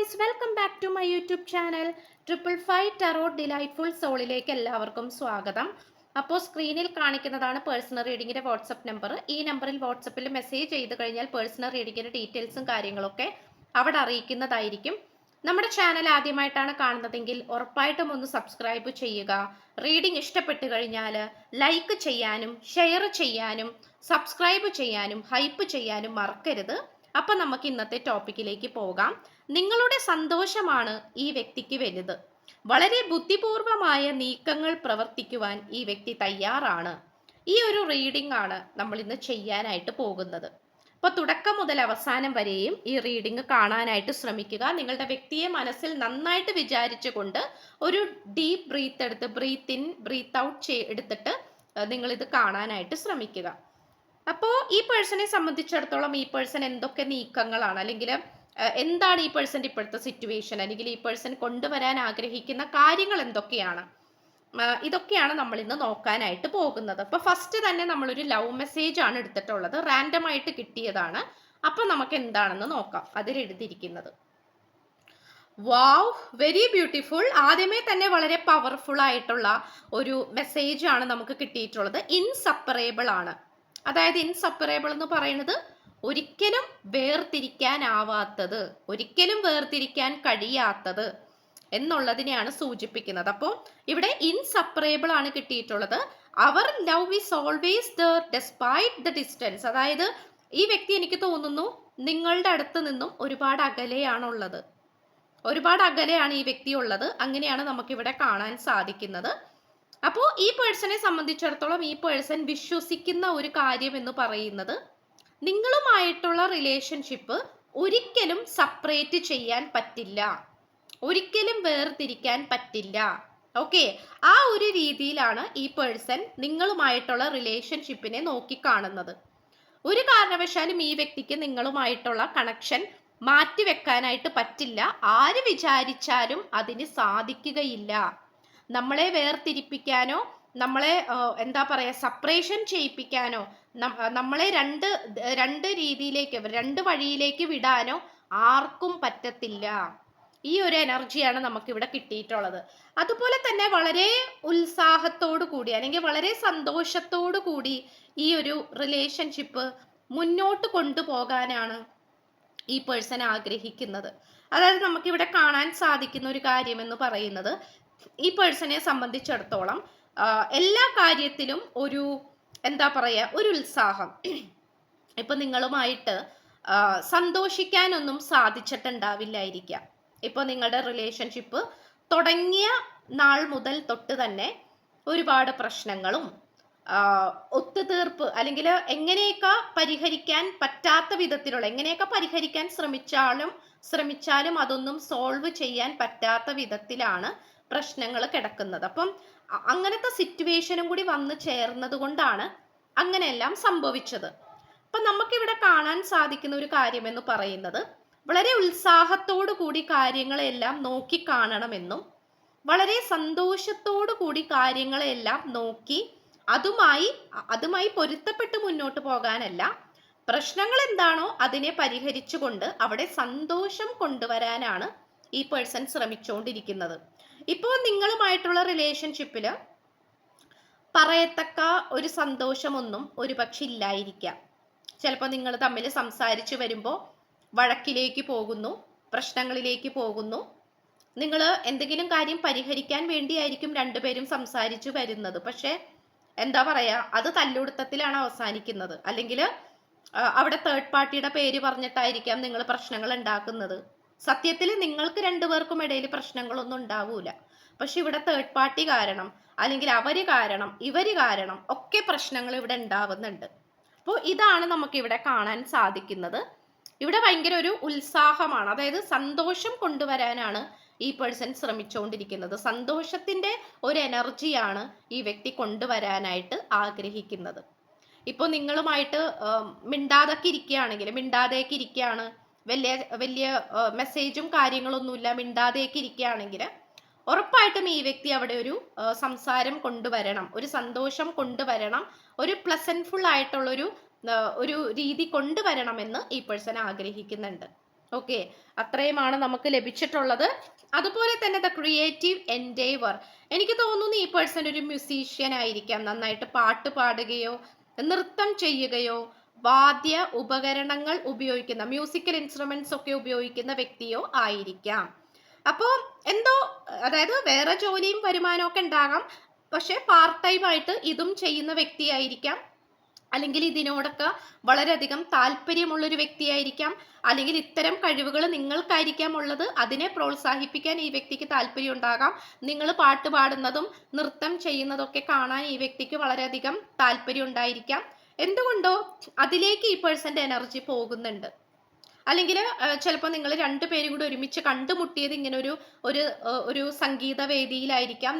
Guys, welcome back to my YouTube channel. 555 tarot delightful സോളിലേക്ക് എല്ലാവർക്കും സ്വാഗതം. അപ്പോൾ സ്ക്രീനിൽ കാണിക്കുന്നതാണ് പേഴ്സണൽ റീഡിങ്ങിന്റെ വാട്സപ്പ് നമ്പർ. ഈ നമ്പറിൽ വാട്സപ്പിൽ മെസ്സേജ് ചെയ്ത് കഴിഞ്ഞാൽ പേഴ്സണൽ റീഡിങ്ങിന്റെ ഡീറ്റെയിൽസും കാര്യങ്ങളൊക്കെ അവിടെ അറിയിക്കുന്നതായിരിക്കും. നമ്മുടെ ചാനൽ ആദ്യമായിട്ടാണ് കാണുന്നതെങ്കിൽ ഉറപ്പായിട്ടും ഒന്ന് സബ്സ്ക്രൈബ് ചെയ്യുക. റീഡിംഗ് ഇഷ്ടപ്പെട്ടു കഴിഞ്ഞാൽ ലൈക്ക് ചെയ്യാനും ഷെയർ ചെയ്യാനും സബ്സ്ക്രൈബ് ചെയ്യാനും ഹൈപ്പ് ചെയ്യാനും മറക്കരുത്. അപ്പം നമുക്ക് ഇന്നത്തെ ടോപ്പിക്കിലേക്ക് പോകാം. നിങ്ങളുടെ സന്തോഷമാണ് ഈ വ്യക്തിക്ക് വലുത്. വളരെ ബുദ്ധിപൂർവമായ നീക്കങ്ങൾ പ്രവർത്തിക്കുവാൻ ഈ വ്യക്തി തയ്യാറാണ്. ഈ ഒരു റീഡിംഗ് ആണ് നമ്മൾ ഇന്ന് ചെയ്യാനായിട്ട് പോകുന്നത്. അപ്പോൾ തുടക്കം മുതൽ അവസാനം വരെയും ഈ റീഡിംഗ് കാണാനായിട്ട് ശ്രമിക്കുക. നിങ്ങളുടെ വ്യക്തിയെ മനസ്സിൽ നന്നായിട്ട് വിചാരിച്ചുകൊണ്ട് ഒരു ഡീപ്പ് ബ്രീത്ത് എടുത്ത് ബ്രീത്ത് ഇൻ ബ്രീത്ത് ഔട്ട് എടുത്തിട്ട് നിങ്ങളിത് കാണാനായിട്ട് ശ്രമിക്കുക. അപ്പോൾ ഈ പേഴ്സണെ സംബന്ധിച്ചിടത്തോളം ഈ പേഴ്സൺ എന്തൊക്കെ നീക്കങ്ങളാണ്, അല്ലെങ്കിൽ എന്താണ് ഈ പേഴ്സൻ്റെ ഇപ്പോഴത്തെ സിറ്റുവേഷൻ, അല്ലെങ്കിൽ ഈ പേഴ്സൺ കൊണ്ടുവരാൻ ആഗ്രഹിക്കുന്ന കാര്യങ്ങൾ എന്തൊക്കെയാണ്, ഇതൊക്കെയാണ് നമ്മൾ ഇന്ന് നോക്കാനായിട്ട് പോകുന്നത്. അപ്പോൾ ഫസ്റ്റ് തന്നെ നമ്മളൊരു ലവ് മെസ്സേജ് ആണ് എടുത്തിട്ടുള്ളത്, റാൻഡം ആയിട്ട് കിട്ടിയതാണ്. അപ്പോൾ നമുക്ക് എന്താണെന്ന് നോക്കാം. അതിൽ എഴുതിയിരിക്കുന്നത് വാവ്, വെരി ബ്യൂട്ടിഫുൾ. ആദ്യമേ തന്നെ വളരെ പവർഫുൾ ആയിട്ടുള്ള ഒരു മെസ്സേജ് ആണ് നമുക്ക് കിട്ടിയിട്ടുള്ളത്. ഇൻസപ്പറേബിൾ ആണ്. അതായത് ഇൻസപ്പറേബിൾ എന്ന് പറയുന്നത് ഒരിക്കലും വേർതിരിക്കാനാവാത്തത്, ഒരിക്കലും വേർതിരിക്കാൻ കഴിയാത്തത് എന്നുള്ളതിനെയാണ് സൂചിപ്പിക്കുന്നത്. അപ്പോൾ ഇവിടെ ഇൻസപ്പറേബിൾ ആണ് കിട്ടിയിട്ടുള്ളത്. Our love is always there despite the distance. അതായത് ഈ വ്യക്തി എനിക്ക് തോന്നുന്നു നിങ്ങളുടെ അടുത്ത് നിന്നും ഒരുപാട് അകലെയാണുള്ളത്, ഒരുപാട് അകലെയാണ് ഈ വ്യക്തി ഉള്ളത്. അങ്ങനെയാണ് നമുക്കിവിടെ കാണാൻ സാധിക്കുന്നത്. അപ്പോൾ ഈ പേഴ്സണെ സംബന്ധിച്ചിടത്തോളം ഈ പേഴ്സൺ വിശ്വസിക്കുന്ന ഒരു കാര്യം എന്ന് പറയുന്നത് നിങ്ങളുമായിട്ടുള്ള റിലേഷൻഷിപ്പ് ഒരിക്കലും സെപ്പറേറ്റ് ചെയ്യാൻ പറ്റില്ല, ഒരിക്കലും വേർതിരിക്കാൻ പറ്റില്ല. ഓക്കെ, ആ ഒരു രീതിയിലാണ് ഈ പേഴ്സൺ നിങ്ങളുമായിട്ടുള്ള റിലേഷൻഷിപ്പിനെ നോക്കിക്കാണുന്നത്. ഒരു കാരണവശാലും ഈ വ്യക്തിക്ക് നിങ്ങളുമായിട്ടുള്ള കണക്ഷൻ മാറ്റിവെക്കാനായിട്ട് പറ്റില്ല. ആര് വിചാരിച്ചാലും അതിന് സാധിക്കുകയില്ല. നമ്മളെ വേർതിരിപ്പിക്കാനോ നമ്മളെ എന്താ പറയുക സെപ്പറേഷൻ ചെയ്യിപ്പിക്കാനോ നമ്മളെ രണ്ട് രീതിയിലേക്ക് രണ്ട് വഴിയിലേക്ക് വിടാനോ ആർക്കും പറ്റത്തില്ല. ഈ ഒരു എനർജിയാണ് നമുക്കിവിടെ കിട്ടിയിട്ടുള്ളത്. അതുപോലെ തന്നെ വളരെ ഉത്സാഹത്തോടു കൂടി അല്ലെങ്കിൽ വളരെ സന്തോഷത്തോടു കൂടി ഈ ഒരു റിലേഷൻഷിപ്പ് മുന്നോട്ട് കൊണ്ടുപോകാനാണ് ഈ പേഴ്സൺ ആഗ്രഹിക്കുന്നത്. അതായത് നമുക്കിവിടെ കാണാൻ സാധിക്കുന്ന ഒരു കാര്യം എന്ന് പറയുന്നത് ഈ പേഴ്സണെ സംബന്ധിച്ചിടത്തോളം എല്ലാ കാര്യത്തിലും ഒരു എന്താ പറയുക ഒരു ഉത്സാഹം. ഇപ്പൊ നിങ്ങളുമായിട്ട് സന്തോഷിക്കാനൊന്നും സാധിച്ചിട്ടുണ്ടാവില്ലായിരിക്കാം. ഇപ്പൊ നിങ്ങളുടെ റിലേഷൻഷിപ്പ് തുടങ്ങിയ നാൾ മുതൽ തൊട്ട് തന്നെ ഒരുപാട് പ്രശ്നങ്ങളും ഒത്തുതീർപ്പ് അല്ലെങ്കിൽ എങ്ങനെയൊക്കെ പരിഹരിക്കാൻ പറ്റാത്ത വിധത്തിലുള്ള, എങ്ങനെയൊക്കെ പരിഹരിക്കാൻ ശ്രമിച്ചാലും അതൊന്നും സോൾവ് ചെയ്യാൻ പറ്റാത്ത വിധത്തിലാണ് പ്രശ്നങ്ങൾ കിടക്കുന്നത്. അപ്പം അങ്ങനത്തെ സിറ്റുവേഷനും കൂടി വന്നു ചേർന്നത് കൊണ്ടാണ് അങ്ങനെയെല്ലാം സംഭവിച്ചത്. അപ്പം നമുക്കിവിടെ കാണാൻ സാധിക്കുന്ന ഒരു കാര്യം എന്ന് പറയുന്നത് വളരെ ഉത്സാഹത്തോടു കൂടി കാര്യങ്ങളെല്ലാം നോക്കി കാണണമെന്നും വളരെ സന്തോഷത്തോടു കൂടി കാര്യങ്ങളെല്ലാം നോക്കി അതുമായി പൊരുത്തപ്പെട്ട് മുന്നോട്ട് പോകാനല്ല, പ്രശ്നങ്ങൾ എന്താണോ അതിനെ പരിഹരിച്ചുകൊണ്ട് അവിടെ സന്തോഷം കൊണ്ടുവരാനാണ് ഈ പേഴ്സൺ ശ്രമിച്ചുകൊണ്ടിരിക്കുന്നത്. ഇപ്പോൾ നിങ്ങളുമായിട്ടുള്ള റിലേഷൻഷിപ്പിൽ പറയത്തക്ക ഒരു സന്തോഷമൊന്നും ഒരുപക്ഷെ ഇല്ലായിരിക്കാം. ചിലപ്പോൾ നിങ്ങൾ തമ്മിൽ സംസാരിച്ചു വരുമ്പോൾ വഴക്കിലേക്ക് പോകുന്നു, പ്രശ്നങ്ങളിലേക്ക് പോകുന്നു. നിങ്ങൾ എന്തെങ്കിലും കാര്യം പരിഹരിക്കാൻ വേണ്ടിയായിരിക്കും രണ്ടുപേരും സംസാരിച്ചു വരുന്നത്. പക്ഷെ എന്താ പറയാ, അത് തല്ലുടുത്തത്തിലാണ് അവസാനിക്കുന്നത്. അല്ലെങ്കിൽ അവിടെ തേർഡ് പാർട്ടിയുടെ പേര് പറഞ്ഞിട്ടായിരിക്കാം നിങ്ങൾ പ്രശ്നങ്ങൾ ഉണ്ടാക്കുന്നത്. സത്യത്തിൽ നിങ്ങൾക്ക് രണ്ടുപേർക്കും ഇടയിൽ പ്രശ്നങ്ങളൊന്നും ഉണ്ടാവൂല. പക്ഷെ ഇവിടെ തേർഡ് പാർട്ടി കാരണം അല്ലെങ്കിൽ അവര് കാരണം ഇവര് കാരണം ഒക്കെ പ്രശ്നങ്ങൾ ഇവിടെ ഉണ്ടാവുന്നുണ്ട്. അപ്പോൾ ഇതാണ് നമുക്കിവിടെ കാണാൻ സാധിക്കുന്നത്. ഇവിടെ ഭയങ്കര ഒരു ഉത്സാഹമാണ്, അതായത് സന്തോഷം കൊണ്ടുവരാനാണ് ഈ പേഴ്സൺ ശ്രമിച്ചുകൊണ്ടിരിക്കുന്നത്. സന്തോഷത്തിന്റെ ഒരു എനർജിയാണ് ഈ വ്യക്തി കൊണ്ടുവരാനായിട്ട് ആഗ്രഹിക്കുന്നത്. ഇപ്പോൾ നിങ്ങളുമായിട്ട് മിണ്ടാതൊക്കെ ഇരിക്കുകയാണ്, വലിയ മെസ്സേജും കാര്യങ്ങളൊന്നുമില്ല, മിണ്ടാതെയൊക്കെ ഇരിക്കുകയാണെങ്കിൽ ഉറപ്പായിട്ടും ഈ വ്യക്തി അവിടെ ഒരു സംസാരം കൊണ്ടുവരണം, ഒരു സന്തോഷം കൊണ്ടുവരണം, ഒരു പ്ലസൻഫുൾ ആയിട്ടുള്ളൊരു ഒരു രീതി കൊണ്ടുവരണമെന്ന് ഈ പേഴ്സൺ ആഗ്രഹിക്കുന്നുണ്ട്. ഓക്കെ, അത്രയുമാണ് നമുക്ക് ലഭിച്ചിട്ടുള്ളത്. അതുപോലെ തന്നെ ദ ക്രിയേറ്റീവ് എൻഡേവർ, എനിക്ക് തോന്നുന്നു ഈ പേഴ്സൺ ഒരു മ്യൂസീഷ്യൻ ആയിരിക്കാം. നന്നായിട്ട് പാട്ട് പാടുകയോ നൃത്തം ചെയ്യുകയോ വാദ്യ ഉപകരണങ്ങൾ ഉപയോഗിക്കുന്ന മ്യൂസിക്കൽ ഇൻസ്ട്രുമെന്റ്സ് ഒക്കെ ഉപയോഗിക്കുന്ന വ്യക്തിയോ ആയിരിക്കാം. അപ്പോൾ എന്തോ, അതായത് വേറെ ജോലിയും വരുമാനവും ഒക്കെ ഉണ്ടാകാം, പക്ഷെ പാർട്ട് ടൈം ആയിട്ട് ഇതും ചെയ്യുന്ന വ്യക്തിയായിരിക്കാം. അല്ലെങ്കിൽ ഇതിനോടൊക്കെ വളരെയധികം താല്പര്യമുള്ളൊരു വ്യക്തിയായിരിക്കാം. അല്ലെങ്കിൽ ഇത്തരം കഴിവുകൾ നിങ്ങൾക്കായിരിക്കാം ഉള്ളത്, അതിനെ പ്രോത്സാഹിപ്പിക്കാൻ ഈ വ്യക്തിക്ക് താല്പര്യം ഉണ്ടാകാം. നിങ്ങൾ പാട്ട് പാടുന്നതും നൃത്തം ചെയ്യുന്നതൊക്കെ കാണാൻ ഈ വ്യക്തിക്ക് വളരെയധികം താല്പര്യം ഉണ്ടായിരിക്കാം. എന്തുകൊണ്ടോ അതിലേക്ക് ഈ പേഴ്സന്റെ എനർജി പോകുന്നുണ്ട്. അല്ലെങ്കിൽ ചിലപ്പോൾ നിങ്ങൾ രണ്ടുപേരും കൂടി ഒരുമിച്ച് കണ്ടുമുട്ടിയത് ഇങ്ങനെ ഒരു സംഗീത വേദിയിലായിരിക്കാം,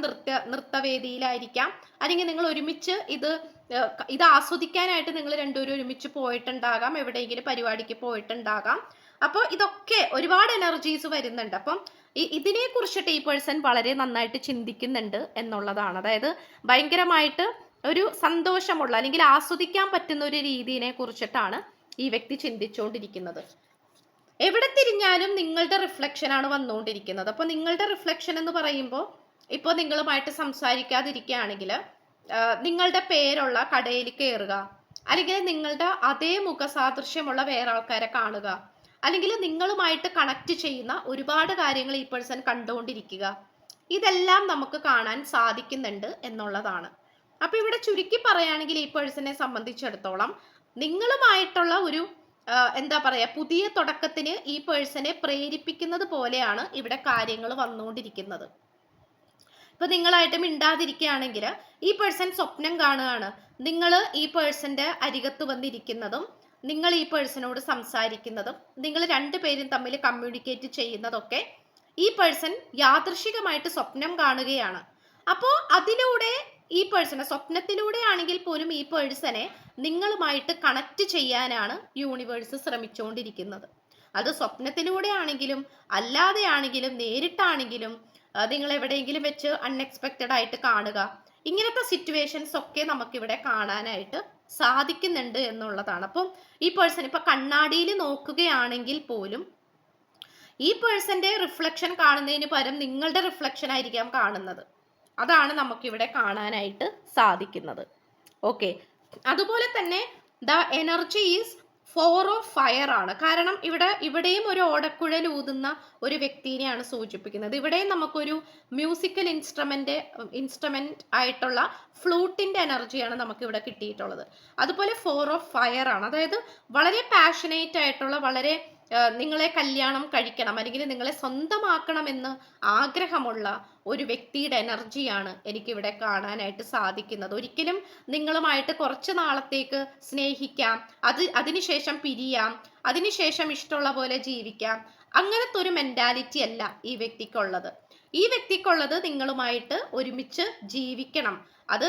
നൃത്തവേദിയിലായിരിക്കാം. അല്ലെങ്കിൽ നിങ്ങൾ ഒരുമിച്ച് ഇത് ആസ്വദിക്കാനായിട്ട് നിങ്ങൾ രണ്ടുപേരും ഒരുമിച്ച് പോയിട്ടുണ്ടാകാം, എവിടെയെങ്കിലും പരിപാടിക്ക് പോയിട്ടുണ്ടാകാം. അപ്പോൾ ഇതൊക്കെ ഒരുപാട് എനർജീസ് വരുന്നുണ്ട്. അപ്പം ഇതിനെ കുറിച്ചിട്ട് ഈ പേഴ്സൺ വളരെ നന്നായിട്ട് ചിന്തിക്കുന്നുണ്ട് എന്നുള്ളതാണ്. അതായത് ഭയങ്കരമായിട്ട് ഒരു സന്തോഷമുള്ള അല്ലെങ്കിൽ ആസ്വദിക്കാൻ പറ്റുന്ന ഒരു രീതിയെ കുറിച്ചിട്ടാണ് ഈ വ്യക്തി ചിന്തിച്ചുകൊണ്ടിരിക്കുന്നത്. എവിടെ തിരിഞ്ഞാലും നിങ്ങളുടെ റിഫ്ലക്ഷൻ ആണ് വന്നുകൊണ്ടിരിക്കുന്നത്. അപ്പോൾ നിങ്ങളുടെ റിഫ്ലക്ഷൻ എന്ന് പറയുമ്പോൾ, ഇപ്പോൾ നിങ്ങളുമായിട്ട് സംസാരിക്കാതിരിക്കുകയാണെങ്കിൽ നിങ്ങളുടെ പേരുള്ള കടയിൽ കയറുക, അല്ലെങ്കിൽ നിങ്ങളുടെ അതേ മുഖസാദൃശ്യമുള്ള വേറെ ആൾക്കാരെ കാണുക, അല്ലെങ്കിൽ നിങ്ങളുമായിട്ട് കണക്ട് ചെയ്യുന്ന ഒരുപാട് കാര്യങ്ങൾ ഈ പേഴ്സൺ കണ്ടുകൊണ്ടിരിക്കുക, ഇതെല്ലാം നമുക്ക് കാണാൻ സാധിക്കുന്നുണ്ട് എന്നുള്ളതാണ്. അപ്പൊ ഇവിടെ ചുരുക്കി പറയുകയാണെങ്കിൽ ഈ പേഴ്സണെ സംബന്ധിച്ചിടത്തോളം നിങ്ങളുമായിട്ടുള്ള ഒരു എന്താ പറയാ, പുതിയ തുടക്കത്തിന് ഈ പേഴ്സണെ പ്രേരിപ്പിക്കുന്നത് പോലെയാണ് ഇവിടെ കാര്യങ്ങൾ വന്നുകൊണ്ടിരിക്കുന്നത്. ഇപ്പൊ നിങ്ങളായിട്ട് മിണ്ടാതിരിക്കുകയാണെങ്കിൽ ഈ പേഴ്സൺ സ്വപ്നം കാണുകയാണ് നിങ്ങൾ ഈ പേഴ്സന്റെ അരികത്ത് വന്നിരിക്കുന്നതും നിങ്ങൾ ഈ പേഴ്സണോട് സംസാരിക്കുന്നതും നിങ്ങൾ രണ്ടുപേരും തമ്മിൽ കമ്മ്യൂണിക്കേറ്റ് ചെയ്യുന്നതൊക്കെ ഈ പേഴ്സൺ യാദൃശികമായിട്ട് സ്വപ്നം കാണുകയാണ്. അപ്പോൾ അതിലൂടെ ഈ പേഴ്സണെ, സ്വപ്നത്തിലൂടെ ആണെങ്കിൽ പോലും ഈ പേഴ്സണെ നിങ്ങളുമായിട്ട് കണക്ട് ചെയ്യാനാണ് യൂണിവേഴ്സ് ശ്രമിച്ചുകൊണ്ടിരിക്കുന്നത്. അത് സ്വപ്നത്തിലൂടെ ആണെങ്കിലും അല്ലാതെ ആണെങ്കിലും നേരിട്ടാണെങ്കിലും നിങ്ങൾ എവിടെയെങ്കിലും വെച്ച് അൺഎക്സ്പെക്റ്റഡ് ആയിട്ട് കാണുക, ഇങ്ങനത്തെ സിറ്റുവേഷൻസ് ഒക്കെ നമുക്കിവിടെ കാണാനായിട്ട് സാധിക്കുന്നുണ്ട് എന്നുള്ളതാണ്. അപ്പം ഈ പേഴ്സൺ ഇപ്പൊ കണ്ണാടിയിൽ നോക്കുകയാണെങ്കിൽ പോലും ഈ പേഴ്സന്റെ റിഫ്ലക്ഷൻ കാണുന്നതിന് പകരം നിങ്ങളുടെ റിഫ്ലക്ഷൻ ആയിരിക്കാം കാണുന്നത്. അതാണ് നമുക്കിവിടെ കാണാനായിട്ട് സാധിക്കുന്നത്. ഓക്കെ, അതുപോലെ തന്നെ the energy is 4 of fire ആണ്. കാരണം ഇവിടെയും ഒരു ഓടക്കുഴൽ ഊതുന്ന ഒരു വ്യക്തിനെയാണ് സൂചിപ്പിക്കുന്നത്. ഇവിടെയും നമുക്കൊരു മ്യൂസിക്കൽ ഇൻസ്ട്രുമെന്റ് ആയിട്ടുള്ള ഫ്ലൂട്ടിന്റെ എനർജിയാണ് നമുക്കിവിടെ കിട്ടിയിട്ടുള്ളത്. അതുപോലെ 4 ഓഫ് ഫയർ ആണ്. അതായത് വളരെ പാഷനേറ്റ് ആയിട്ടുള്ള, വളരെ നിങ്ങളെ കല്യാണം കഴിക്കണം അല്ലെങ്കിൽ നിങ്ങളെ സ്വന്തമാക്കണമെന്ന് ആഗ്രഹമുള്ള ഒരു വ്യക്തിയുടെ എനർജിയാണ് എനിക്കിവിടെ കാണാനായിട്ട് സാധിക്കുന്നത്. ഒരിക്കലും നിങ്ങളുമായിട്ട് കുറച്ച് നാളത്തേക്ക് സ്നേഹിക്കാം, അതിനുശേഷം പിരിയാം, അതിനുശേഷം ഇഷ്ടമുള്ള പോലെ ജീവിക്കാം, അങ്ങനത്തെ ഒരു മെന്റാലിറ്റി അല്ല ഈ വ്യക്തിക്കുള്ളത്. ഈ വ്യക്തിക്കുള്ളത് നിങ്ങളുമായിട്ട് ഒരുമിച്ച് ജീവിക്കണം. അത്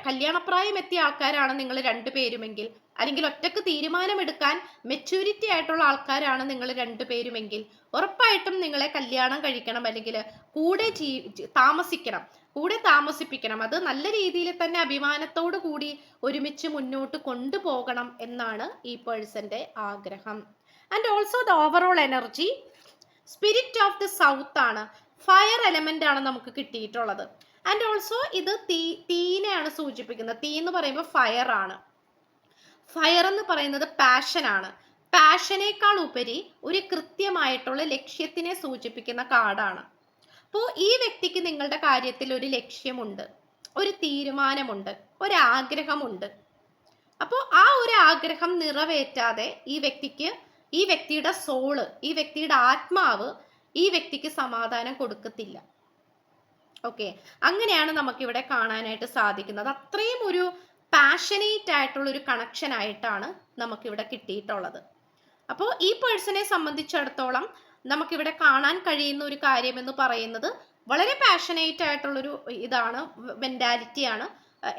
കല്യാണപ്രായം എത്തിയ ആൾക്കാരാണ് നിങ്ങൾ രണ്ടുപേരുമെങ്കിൽ, അല്ലെങ്കിൽ ഒറ്റക്ക് തീരുമാനമെടുക്കാൻ മെച്യൂരിറ്റി ആയിട്ടുള്ള ആൾക്കാരാണ് നിങ്ങൾ രണ്ടുപേരുമെങ്കിൽ ഉറപ്പായിട്ടും നിങ്ങളെ കല്യാണം കഴിക്കണം, അല്ലെങ്കിൽ കൂടെ താമസിപ്പിക്കണം. അത് നല്ല രീതിയിൽ തന്നെ അഭിമാനത്തോടു കൂടി ഒരുമിച്ച് മുന്നോട്ട് കൊണ്ടുപോകണം എന്നാണ് ഈ പേഴ്സന്റെ ആഗ്രഹം. And also the overall energy spirit of the south ആണ്, ഫയർ എലമെന്റ് ആണ് നമുക്ക് കിട്ടിയിട്ടുള്ളത്. ആൻഡ് ഓൾസോ ഇത് തീനെയാണ് സൂചിപ്പിക്കുന്നത്. തീ എന്ന് പറയുമ്പോൾ ഫയർ ആണ്. ഫയർ എന്ന് പറയുന്നത് പാഷൻ ആണ്. പാഷനേക്കാൾ ഉപരി ഒരു കൃത്യമായിട്ടുള്ള ലക്ഷ്യത്തിനെ സൂചിപ്പിക്കുന്ന കാർഡാണ്. അപ്പോൾ ഈ വ്യക്തിക്ക് നിങ്ങളുടെ കാര്യത്തിൽ ഒരു ലക്ഷ്യമുണ്ട്, ഒരു തീരുമാനമുണ്ട്, ഒരാഗ്രഹമുണ്ട്. അപ്പോൾ ആ ഒരു ആഗ്രഹം നിറവേറ്റാതെ ഈ വ്യക്തിയുടെ സോള്, ഈ വ്യക്തിയുടെ ആത്മാവ് ഈ വ്യക്തിക്ക് സമാധാനം കൊടുക്കത്തില്ല. ഓക്കെ, അങ്ങനെയാണ് നമുക്കിവിടെ കാണാനായിട്ട് സാധിക്കുന്നത്. അത്രയും ഒരു പാഷനേറ്റ് ആയിട്ടുള്ള ഒരു കണക്ഷൻ ആയിട്ടാണ് നമുക്കിവിടെ കിട്ടിയിട്ടുള്ളത്. അപ്പോൾ ഈ പേഴ്സണെ സംബന്ധിച്ചിടത്തോളം നമുക്കിവിടെ കാണാൻ കഴിയുന്ന ഒരു കാര്യം എന്ന് പറയുന്നത് വളരെ പാഷനേറ്റ് ആയിട്ടുള്ളൊരു മെന്റാലിറ്റിയാണ്.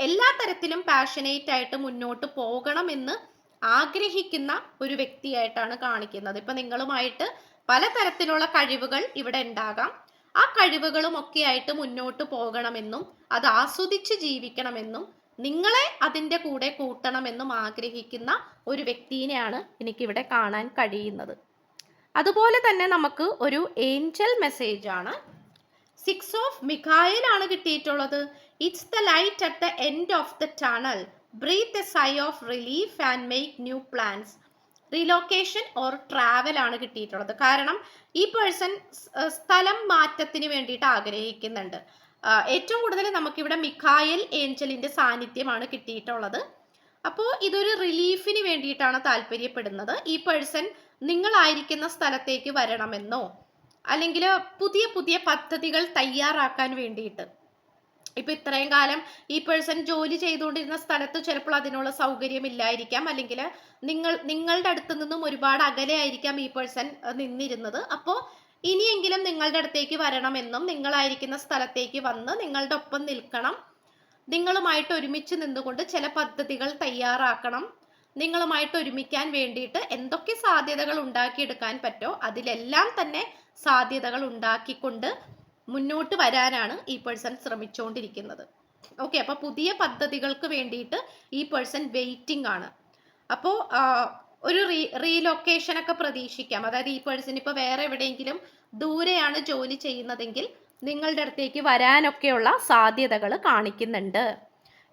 എല്ലാ തരത്തിലും പാഷനേറ്റ് ആയിട്ട് മുന്നോട്ട് പോകണം എന്ന് ആഗ്രഹിക്കുന്ന ഒരു വ്യക്തിയായിട്ടാണ് കാണിക്കുന്നത്. ഇപ്പൊ നിങ്ങളുമായിട്ട് പലതരത്തിലുള്ള കഴിവുകൾ ഇവിടെ ഉണ്ടാകാം. ആ കഴിവുകളും ഒക്കെ ആയിട്ട് മുന്നോട്ട് പോകണമെന്നും അത് ആസ്വദിച്ച് ജീവിക്കണമെന്നും നിങ്ങളെ അതിൻ്റെ കൂടെ കൂട്ടണമെന്നും ആഗ്രഹിക്കുന്ന ഒരു വ്യക്തിയെയാണ് എനിക്കിവിടെ കാണാൻ കഴിയുന്നത്. അതുപോലെ തന്നെ നമുക്ക് ഒരു ഏഞ്ചൽ മെസ്സേജ് ആണ് 6 ഓഫ് മിഖായേൽ ആണ് കിട്ടിയിട്ടുള്ളത്. It's the light at the end of the tunnel, breathe a sigh of relief and make new plans. Relocation or travel ആണ് കിട്ടിയിട്ടുള്ളത്. കാരണം ഈ പേഴ്സൺ സ്ഥലം മാറ്റത്തിന് വേണ്ടിയിട്ട് ആഗ്രഹിക്കുന്നുണ്ട്. ഏറ്റവും കൂടുതൽ നമുക്കിവിടെ മിഖായേൽ ഏഞ്ചലിന്റെ സാന്നിധ്യമാണ് കിട്ടിയിട്ടുള്ളത്. അപ്പോൾ ഇതൊരു റിലീഫിന് വേണ്ടിയിട്ടാണ് താല്പര്യപ്പെടുന്നത്. ഈ പേഴ്സൺ നിങ്ങളായിരിക്കുന്ന സ്ഥലത്തേക്ക് വരണമെന്നോ അല്ലെങ്കിൽ പുതിയ പുതിയ പദ്ധതികൾ തയ്യാറാക്കാൻ വേണ്ടിയിട്ട്. ഇപ്പൊ ഇത്രയും കാലം ഈ പേഴ്സൺ ജോലി ചെയ്തുകൊണ്ടിരുന്ന സ്ഥലത്ത് ചിലപ്പോൾ അതിനുള്ള സൗകര്യം ഇല്ലായിരിക്കാം, അല്ലെങ്കിൽ നിങ്ങളുടെ അടുത്ത് നിന്നും ഒരുപാട് അകലെ ആയിരിക്കാം ഈ പേഴ്സൺ നിന്നിരുന്നത്. അപ്പോൾ ഇനിയെങ്കിലും നിങ്ങളുടെ അടുത്തേക്ക് വരണമെന്നും നിങ്ങളായിരിക്കുന്ന സ്ഥലത്തേക്ക് വന്ന് നിങ്ങളുടെ ഒപ്പം നിൽക്കണം, നിങ്ങളുമായിട്ട് ഒരുമിച്ച് നിന്നുകൊണ്ട് ചില പദ്ധതികൾ തയ്യാറാക്കണം, നിങ്ങളുമായിട്ട് ഒരുമിക്കാൻ വേണ്ടിയിട്ട് എന്തൊക്കെ സാധ്യതകൾ ഉണ്ടാക്കിയെടുക്കാൻ പറ്റോ അതിലെല്ലാം തന്നെ സാധ്യതകൾ ഉണ്ടാക്കിക്കൊണ്ട് മുന്നോട്ട് വരാനാണ് ഈ പേഴ്സൺ ശ്രമിച്ചുകൊണ്ടിരിക്കുന്നത്. ഓക്കെ, അപ്പൊ പുതിയ പദ്ധതികൾക്ക് വേണ്ടിയിട്ട് ഈ പേഴ്സൺ വെയിറ്റിംഗ് ആണ്. അപ്പോൾ ഒരു റീലൊക്കേഷൻ ഒക്കെ പ്രതീക്ഷിക്കാം. അതായത് ഈ പേഴ്സൺ ഇപ്പൊ വേറെ എവിടെയെങ്കിലും ദൂരെയാണ് ജോലി ചെയ്യുന്നതെങ്കിൽ നിങ്ങളുടെ അടുത്തേക്ക് വരാനൊക്കെയുള്ള സാധ്യതകൾ കാണിക്കുന്നുണ്ട്.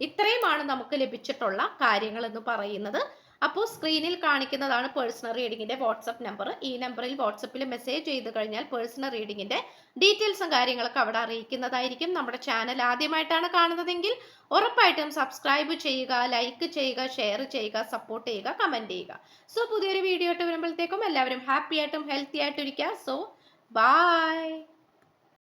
ഇത്രയുമാണ് നമുക്ക് ലഭിച്ചിട്ടുള്ള കാര്യങ്ങൾ എന്ന് പറയുന്നത്. അപ്പോൾ സ്ക്രീനിൽ കാണിക്കുന്നതാണ് പേഴ്സണൽ റീഡിങ്ങിന്റെ വാട്സപ്പ് നമ്പർ. ഈ നമ്പറിൽ വാട്സപ്പിൽ മെസ്സേജ് ചെയ്ത് കഴിഞ്ഞാൽ പേഴ്സണൽ റീഡിങ്ങിന്റെ ഡീറ്റെയിൽസും കാര്യങ്ങളൊക്കെ അവിടെ അറിയിക്കുന്നതായിരിക്കും. നമ്മുടെ ചാനൽ ആദ്യമായിട്ടാണ് കാണുന്നതെങ്കിൽ ഉറപ്പായിട്ടും സബ്സ്ക്രൈബ് ചെയ്യുക, ലൈക്ക് ചെയ്യുക, ഷെയർ ചെയ്യുക, സപ്പോർട്ട് ചെയ്യുക, കമന്റ് ചെയ്യുക. സോ പുതിയൊരു വീഡിയോ ആയിട്ട് വരുമ്പോഴത്തേക്കും എല്ലാവരും ഹാപ്പി ആയിട്ടും ഹെൽത്തി ആയിട്ടും ഇരിക്കുക. So by.